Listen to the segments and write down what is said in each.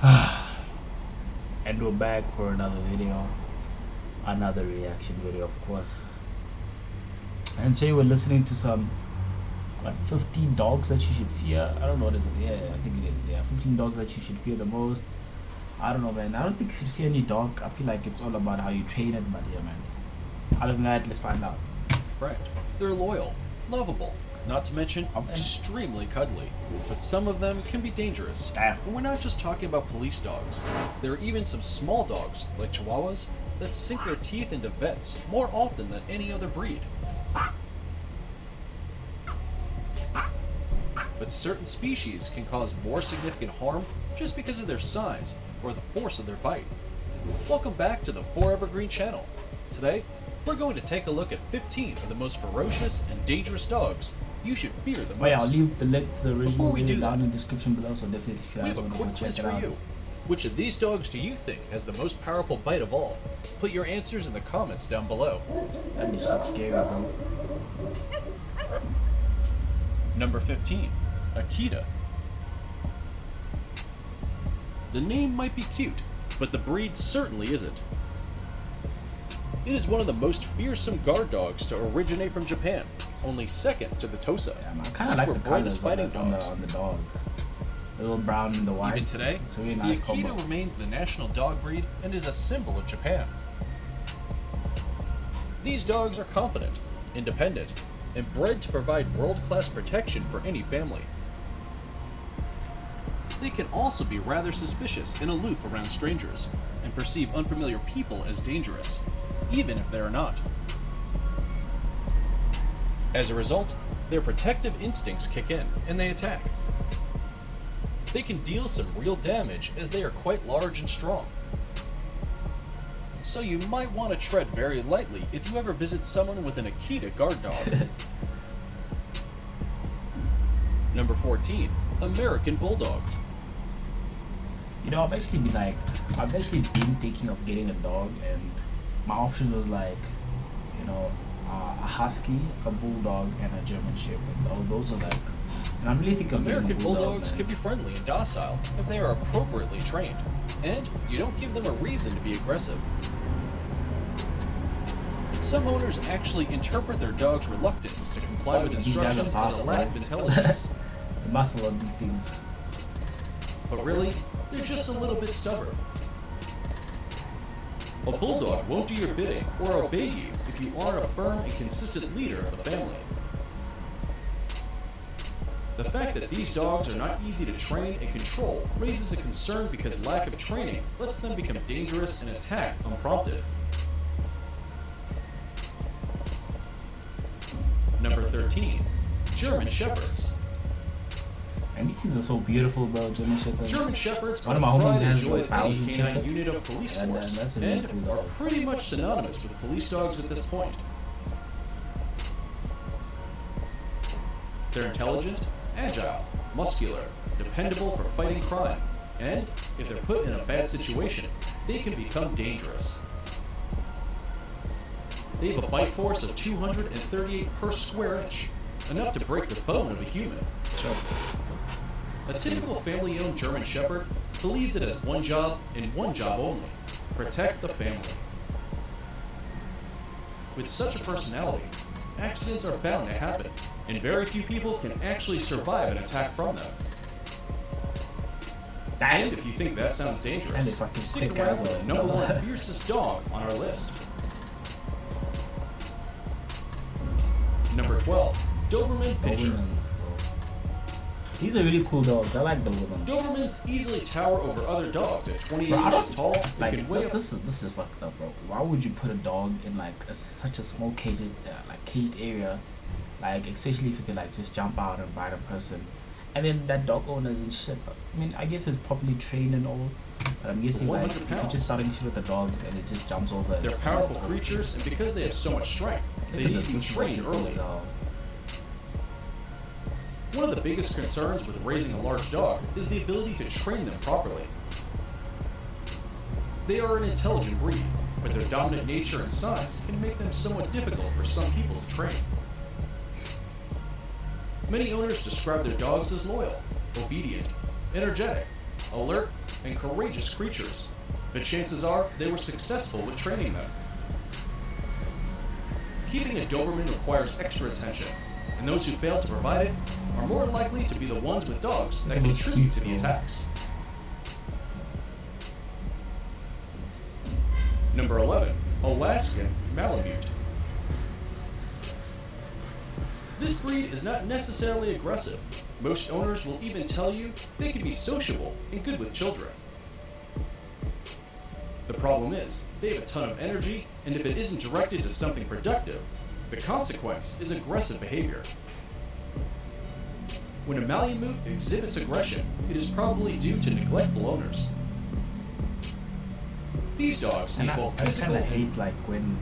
And we're back for another video, another reaction video, of course. And so you were listening to some, like, 15 dogs that you should fear. I don't know what is it. Yeah, I think it is. Yeah, 15 dogs that you should fear the most. I don't know, man. I don't think you should fear any dog. I feel like it's all about how you train it, but yeah, man. Other than that, let's find out. Right. They're loyal, lovable, not to mention Okay. extremely cuddly. But some of them can be dangerous. Damn. And we're not just talking about police dogs. There are even some small dogs, like Chihuahuas, that sink their teeth into vets more often than any other breed. But certain species can cause more significant harm just because of their size or the force of their bite. Welcome back to the Forever Green channel. Today, we're going to take a look at 15 of the most ferocious and dangerous dogs you should fear the most. Oh yeah, I'll leave the link to the original Before we video do down that, in the description below, so definitely if you we guys have a want to go quick check quiz it for out. you. Which of these dogs do you think has the most powerful bite of all? Put your answers in the comments down below. That bitch looks scary, bro. Number 15. Akita. The name might be cute, but the breed certainly isn't. It is one of the most fearsome guard dogs to originate from Japan, only second to the Tosa, Yeah, man, I kind of which like were the bred colors as fighting on dogs. the dog. The little brown and the white. Even today, It's a really the nice Akita combo. remains the national dog breed and is a symbol of Japan. These dogs are confident, independent, and bred to provide world-class protection for any family. They can also be rather suspicious and aloof around strangers, and perceive unfamiliar people as dangerous, even if they are not. As a result, their protective instincts kick in, and they attack. They can deal some real damage as they are quite large and strong. So you might want to tread very lightly if you ever visit someone with an Akita guard dog. Number 14. American Bulldog. You know, I've actually been thinking of getting a dog, and my option was like, you know, a husky, a bulldog, and a German shepherd. Those are like, and I'm really thinking of getting American a bulldog, Bulldogs man. can be friendly and docile if they are appropriately trained, and you don't give them a reason to be aggressive. Some owners actually interpret their dog's reluctance to comply with These guys are instructions as a powerful, lack right? of intelligence. The muscle of these things. But really, they're just a little bit stubborn. A bulldog won't do your bidding or obey you if you aren't a firm and consistent leader of the family. The fact that these dogs are not easy to train and control raises a concern because lack of training lets them become dangerous and attack unprompted. Number 13. German Shepherds. And these things are so beautiful, bro. German shepherds. German Shepherds One are of my the homies pride and has joy like of any 1,000 canine shepherds. unit of police And, force, that's a really and cool are dog. pretty much synonymous with police dogs at this point. They're intelligent, agile, muscular, dependable for fighting crime, and if they're put in a bad situation, they can become dangerous. They have a bite force of 238 per square inch, enough to break the bone of a human. A typical family-owned German Shepherd believes it has one job and one job only: protect the family. With such a personality, accidents are bound to happen, and very few people can actually survive an attack from them. And if you think that sounds And dangerous, if I can stick stick around as for well. the number one fiercest dog on our list. Number 12. Doberman Pinscher. Doberman. These are really cool dogs. I like Doberman. Dobermans easily tower over other dogs at 28 Bro, I inches don't tall and like can weigh up. this is fucked up, bro. Why would you put a dog in like such a small caged area, like especially if it could like just jump out and bite a person, and then that dog owners and shit. I mean, I guess it's properly trained and all, but I'm guessing like 100 if you're pounds. just starting shit with the dog and it just jumps over. They're powerful creatures, and because they have so much strength, they need to be trained early. One of the biggest concerns with raising a large dog is the ability to train them properly. They are an intelligent breed, but their dominant nature and size can make them somewhat difficult for some people to train. Many owners describe their dogs as loyal, obedient, energetic, alert, and courageous creatures, but chances are they were successful with training them. Keeping a Doberman requires extra attention, and those who fail to provide it are more likely to be the ones with dogs that contribute to the attacks. Number 11. Alaskan Malamute. This breed is not necessarily aggressive. Most owners will even tell you they can be sociable and good with children. The problem is, they have a ton of energy, and if it isn't directed to something productive, the consequence is aggressive behavior. When a Malamute exhibits aggression, it is probably due to neglectful owners. These dogs need both I physical kind of hate like when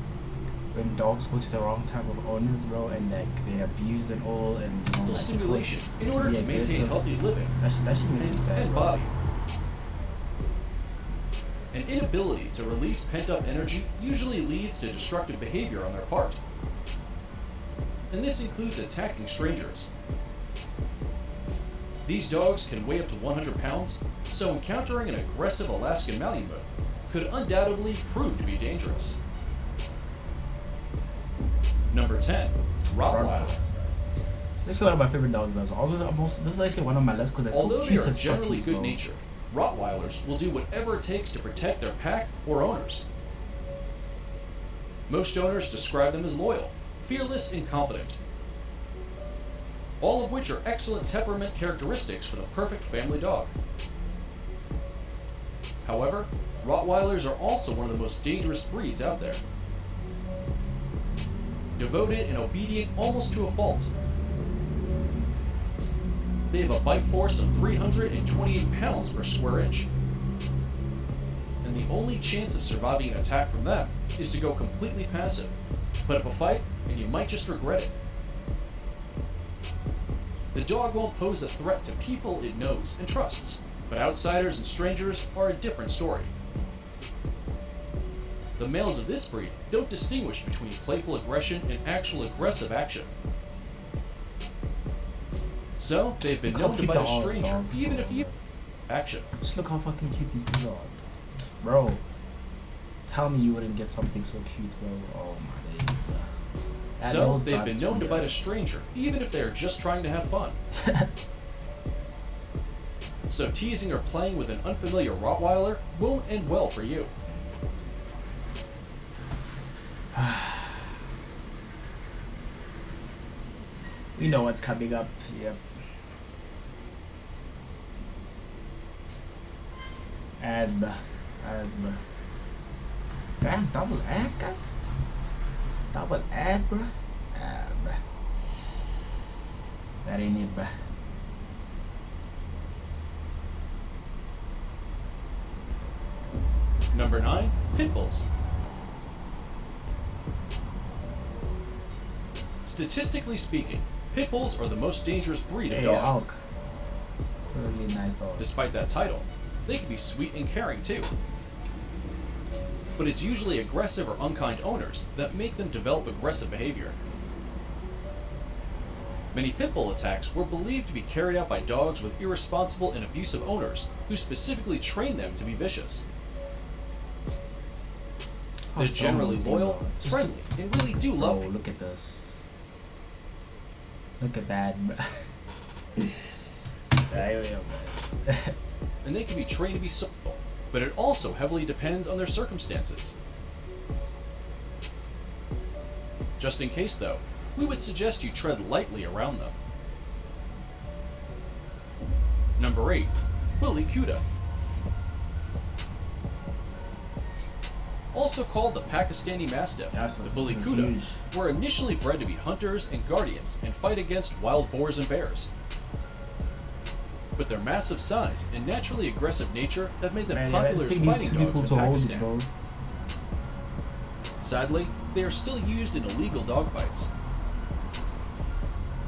dogs go to the wrong type of owners, bro, and like they're abused and all, and you know, mental like, stimulation in order to maintain healthy living that shit makes me sad, and bro. body. An inability to release pent-up energy usually leads to destructive behavior on their part. And this includes attacking strangers. These dogs can weigh up to 100 pounds, so encountering an aggressive Alaskan Malamute could undoubtedly prove to be dangerous. Number 10. Rottweiler. This is one of my favorite dogs as well. This is actually one of my lists because they're so Although they cute are as generally puppies, bro. good-natured, Rottweilers will do whatever it takes to protect their pack or owners. Most owners describe them as loyal, fearless, and confident, all of which are excellent temperament characteristics for the perfect family dog. However, Rottweilers are also one of the most dangerous breeds out there. Devoted and obedient almost to a fault. They have a bite force of 328 pounds per square inch. And the only chance of surviving an attack from them is to go completely passive. Put up a fight, and you might just regret it. The dog won't pose a threat to people it knows and trusts, but outsiders and strangers are a different story. The males of this breed don't distinguish between playful aggression and actual aggressive action. So, they've been known to bite a stranger, even if you action. Just look how fucking cute these things are. Bro, tell me you wouldn't get something so cute, bro. Oh my days, bro. So, they've been known to bite a stranger, even if they are just trying to have fun. So teasing or playing with an unfamiliar Rottweiler won't end well for you. We know what's coming up. Yep. Ad. Damn, double ad, guys. Double ad, bro. Bruh. That ain't it, bruh. Number 9. Pit Bulls. Statistically speaking, Pit Bulls are the most dangerous breed of dog. Hulk. It's a really nice dog. Despite that title, they can be sweet and caring too. But it's usually aggressive or unkind owners that make them develop aggressive behavior. Many pit bull attacks were believed to be carried out by dogs with irresponsible and abusive owners who specifically train them to be vicious. They're generally loyal, friendly, and really do love you. Look at this. Look at that. And they can be trained to be social, but it also heavily depends on their circumstances. Just in case though, we would suggest you tread lightly around them. Number 8. Willie Kuda. Also called the Pakistani Mastiff, the Billy Kuda were initially bred to be hunters and guardians and fight against wild boars and bears. But their massive size and naturally aggressive nature have made them popular as fighting dogs in Pakistan. Sadly, they are still used in illegal dogfights.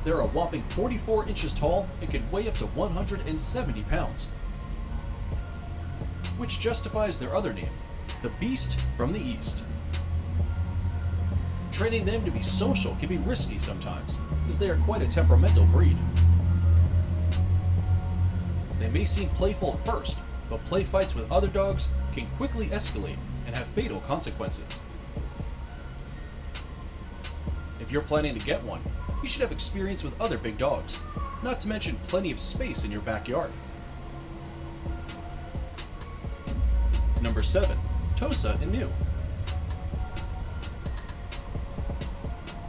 They're a whopping 44 inches tall and can weigh up to 170 pounds, which justifies their other name, the Beast from the East. Training them to be social can be risky sometimes, as they are quite a temperamental breed. They may seem playful at first, but play fights with other dogs can quickly escalate and have fatal consequences. If you're planning to get one, you should have experience with other big dogs, not to mention plenty of space in your backyard. Number 7. Tosa Inu.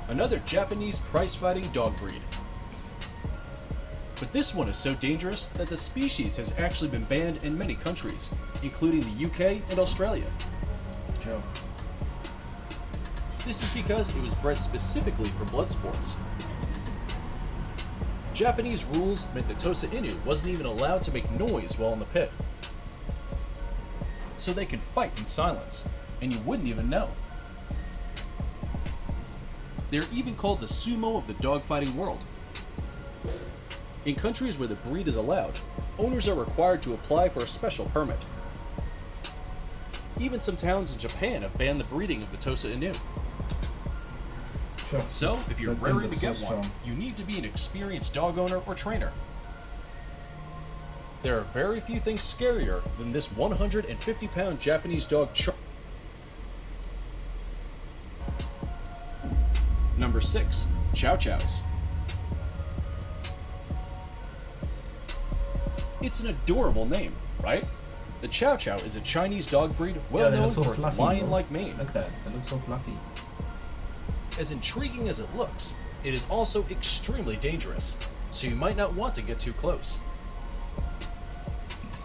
Another Japanese prize-fighting dog breed. But this one is so dangerous that the species has actually been banned in many countries, including the UK and Australia. True. This is because it was bred specifically for blood sports. Japanese rules meant that Tosa Inu wasn't even allowed to make noise while in the pit. So they could fight in silence, and you wouldn't even know. They're even called the sumo of the dogfighting world. In countries where the breed is allowed, owners are required to apply for a special permit. Even some towns in Japan have banned the breeding of the Tosa Inu. Sure. So, if you're That thing raring to looks get so one, strong. you need to be an experienced dog owner or trainer. There are very few things scarier than this 150-pound Japanese dog. Number 6. Chow Chows. It's an adorable name, right? The Chow Chow is a Chinese dog breed well they known look so for its fluffy, bro. lion-like mane. Look at that. It looks so fluffy. As intriguing as it looks, it is also extremely dangerous, so you might not want to get too close.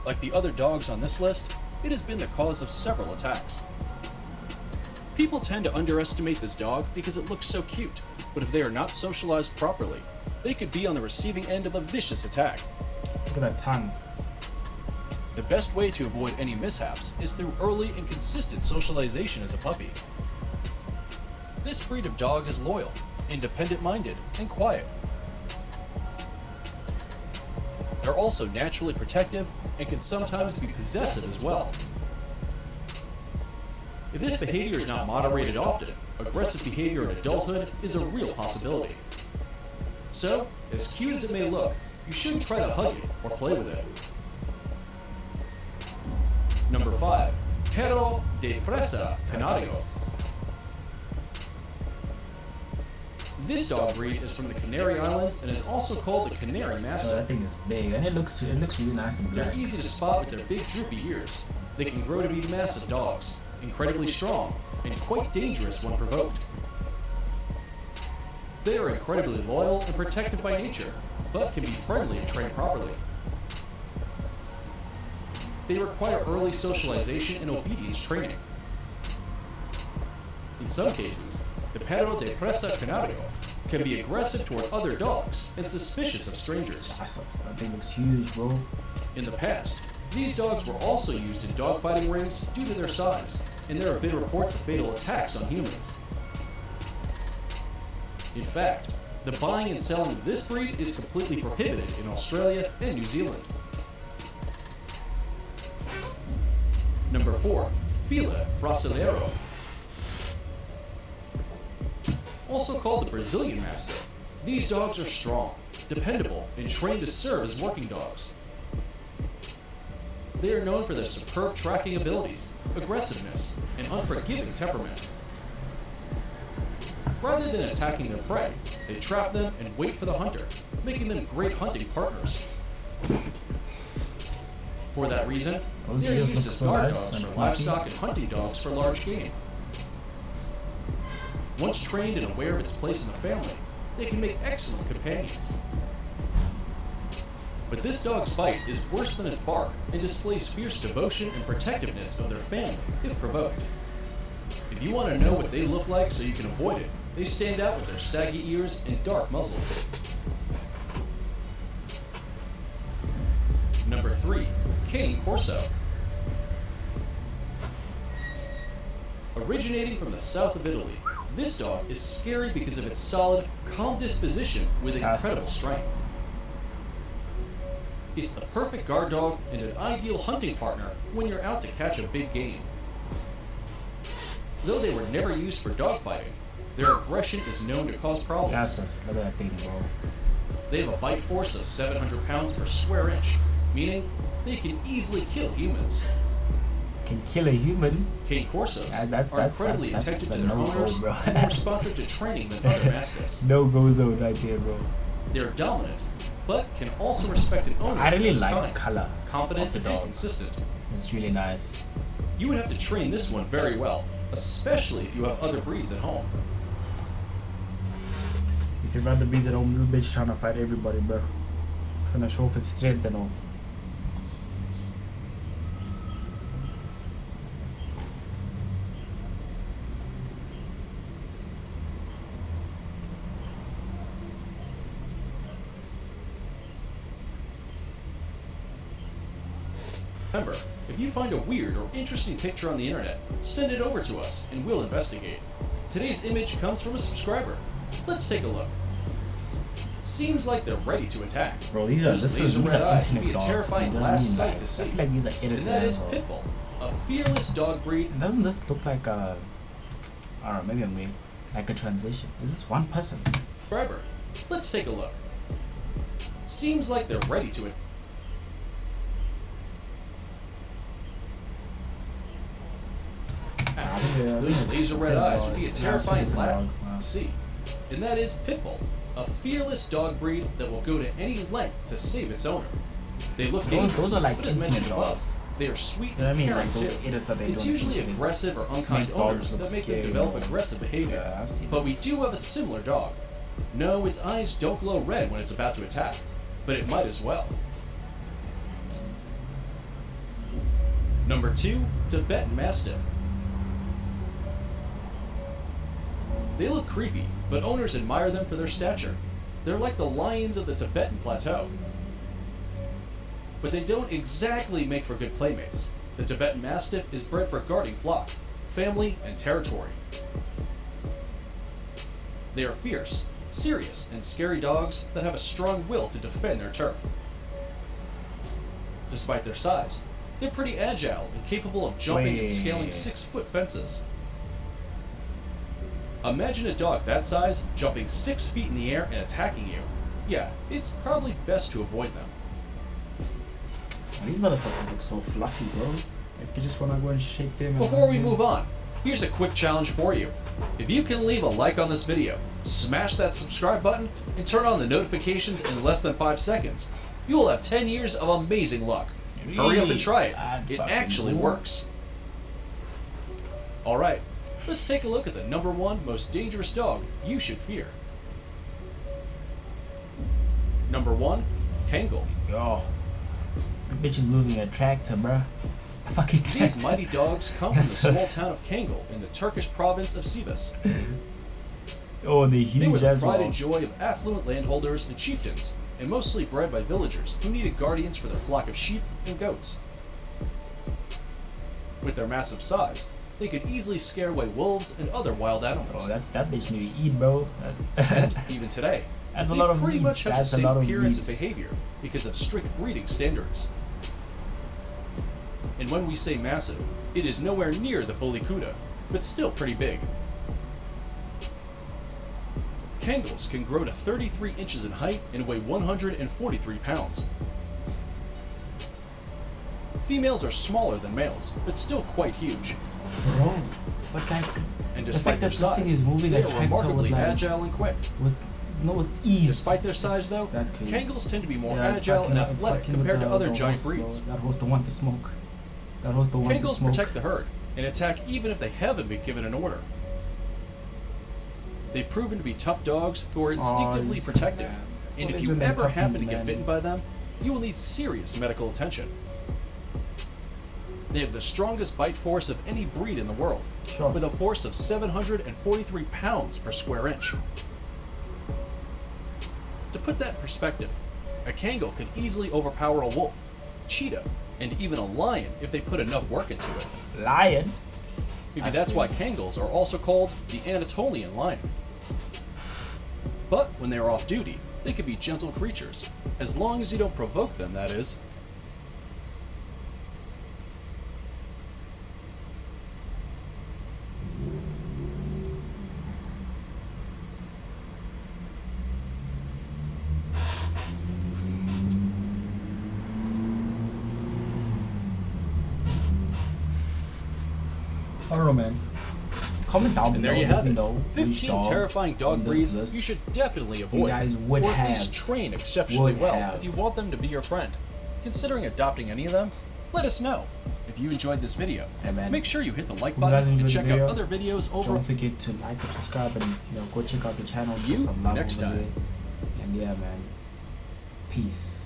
Like the other dogs on this list, it has been the cause of several attacks. People tend to underestimate this dog because it looks so cute, but if they are not socialized properly, they could be on the receiving end of a vicious attack. Look at that tongue. The best way to avoid any mishaps is through early and consistent socialization as a puppy. This breed of dog is loyal, independent-minded, and quiet. They're also naturally protective and can sometimes be possessive as well. If this behavior is not moderated often, aggressive behavior in adulthood is a real possibility. So, as cute as it may look, you shouldn't try to hug it or play with it. Number 5. Perro de Presa Canario. This dog breed is from the Canary Islands and is also called the Canary Oh, Mastiff. that thing is big, and it looks really nice and They're black. easy to spot with their big droopy ears. They can grow to be massive dogs, incredibly strong, and quite dangerous when provoked. They are incredibly loyal and protective by nature, but can be friendly if trained properly. They require early socialization and obedience training. In some cases, the Perro de Presa Canario can be aggressive toward other dogs and suspicious of strangers. That thing looks huge, bro. In the past, these dogs were also used in dogfighting rings due to their size, and there have been reports of fatal attacks on humans. In fact, the buying and selling of this breed is completely prohibited in Australia and New Zealand. Number 4. Fila Brasileiro. Also called the Brazilian Mastiff, these dogs are strong, dependable, and trained to serve as working dogs. They are known for their superb tracking abilities, aggressiveness, and unforgiving temperament. Rather than attacking their prey, they trap them and wait for the hunter, making them great hunting partners. For that reason, Those they are ears used look as so guard nice dogs and for fluffy. livestock and hunting dogs for large game. Once trained and aware of its place in the family, they can make excellent companions. But this dog's bite is worse than its bark and displays fierce devotion and protectiveness of their family if provoked. If you want to know what they look like so you can avoid it, they stand out with their saggy ears and dark muzzles. Number 3. Cane Corso. Originating from the south of Italy, this dog is scary because of its solid, calm disposition with incredible strength. It's the perfect guard dog and an ideal hunting partner when you're out to catch a big game. Though they were never used for dogfighting, their aggression is known to cause problems. Look at that thing, bro. They have a bite force of 700 pounds per square inch, meaning They can easily kill humans. Can kill a human. Cane Corsos That's are incredibly that's attentive the to their no-go, owners bro. and more responsive to training than other mastiffs. No-go zone right here, bro. They are dominant, but can also respect an owner. I really that's like kind, the color confident, of the and dog. consistent. It's really nice. You would have to train this one very well, especially if you have other breeds at home. If you got the bees at home, this bitch trying to fight everybody, bro. Trying to show off its strength and all. Remember, if you find a weird or interesting picture on the internet, send it over to us and we'll investigate. Today's image comes from a subscriber. Let's take a look. Seems like they're ready to attack. Bro, these Those laser red eyes would be a internet dogs. terrifying You know what I last mean? sight Like, to I see. feel like these are And edited. that is bro. Pitbull, a fearless dog breed. Doesn't this look like a, I don't know, maybe I'm weird, like a transition? Is this one person? Subscriber. Let's take a look. Seems like they're ready to attack. Those laser red eyes would be a terrifying lad to see. And that is Pitbull, a fearless dog breed that will go to any length to save its owner. They look dangerous, Those are like but as mentioned intimate above, dogs. they are sweet You know what I and mean? caring Like those too. edits that they It's do on usually YouTube. aggressive or To unkind make dogs owners look that make them scary, develop man. aggressive behavior. Yeah, I've seen But it. we do have a similar dog. No, its eyes don't glow red when it's about to attack, but it might as well. Number 2, Tibetan Mastiff. They look creepy, but owners admire them for their stature. They're like the lions of the Tibetan Plateau. But they don't exactly make for good playmates. The Tibetan Mastiff is bred for guarding flock, family, and territory. They are fierce, serious, and scary dogs that have a strong will to defend their turf. Despite their size, they're pretty agile and capable of jumping and scaling 6-foot fences. Imagine a dog that size jumping 6 feet in the air and attacking you. Yeah, it's probably best to avoid them. These motherfuckers look so fluffy, bro. Like you just wanna go and shake them. Before we move on, here's a quick challenge for you. If you can leave a like on this video, smash that subscribe button, and turn on the notifications in less than 5 seconds, you will have 10 years of amazing luck. Hurry up and try it. It actually works. Alright, let's take a look at the number 1 most dangerous dog you should fear. Number 1, Kangal. Yo, this bitch is moving a tractor, bro. A fucking tractor. These mighty dogs come from the small town of Kangal in the Turkish province of Sivas. Oh, they're They were huge the as pride well. and joy of affluent landholders and chieftains, and mostly bred by villagers who needed guardians for their flock of sheep and goats. With their massive size, they could easily scare away wolves and other wild Oh, animals. that bitch need to eat, bro. And even today, That's a they lot of pretty meats. much have the That's a same lot of appearance and meats. behavior because of strict breeding standards. And when we say massive, it is nowhere near the bully Kuda, but still pretty big. Kangals can grow to 33 inches in height and weigh 143 pounds. Females are smaller than males, but still quite huge. Bro, but like, And the despite fact their that this thing size, is moving they a are tractor remarkably with like, agile and quick. with ease. Despite their size, though, That's crazy. Kangals tend to be more Yeah, it's agile and fucking- it's athletic fucking with compared to other the giant horse, breeds. though. That horse don't want to smoke. That horse don't want to Kangals smoke. protect the herd and attack even if they haven't been given an order. They've proven to be tough dogs who are instinctively it's- protective, man. That's and what if it you is when they're ever happen to puppies, get man. bitten by them, you will need serious medical attention. They have the strongest bite force of any breed in the world, Sure. with a force of 743 pounds per square inch. To put that in perspective, a Kangal could easily overpower a wolf, cheetah, and even a lion if they put enough work into it. Lion. Maybe that's why Kangals are also called the Anatolian lion. But when they are off duty, they can be gentle creatures, as long as you don't provoke them, that is. I don't know, man. Comment down And below. there you Let have me it. know which 15 dog terrifying on dog this breeds list you should definitely avoid, you guys would or at have. least train exceptionally Would well have. if you want them to be your friend. Considering adopting any of them, let us know. If you enjoyed this video, Hey, man. make sure you hit the like If you guys button and enjoyed the check out video, other videos over. Don't forget to like and subscribe, and go check out the channel. Show You some love next over time. there. And yeah, man. Peace.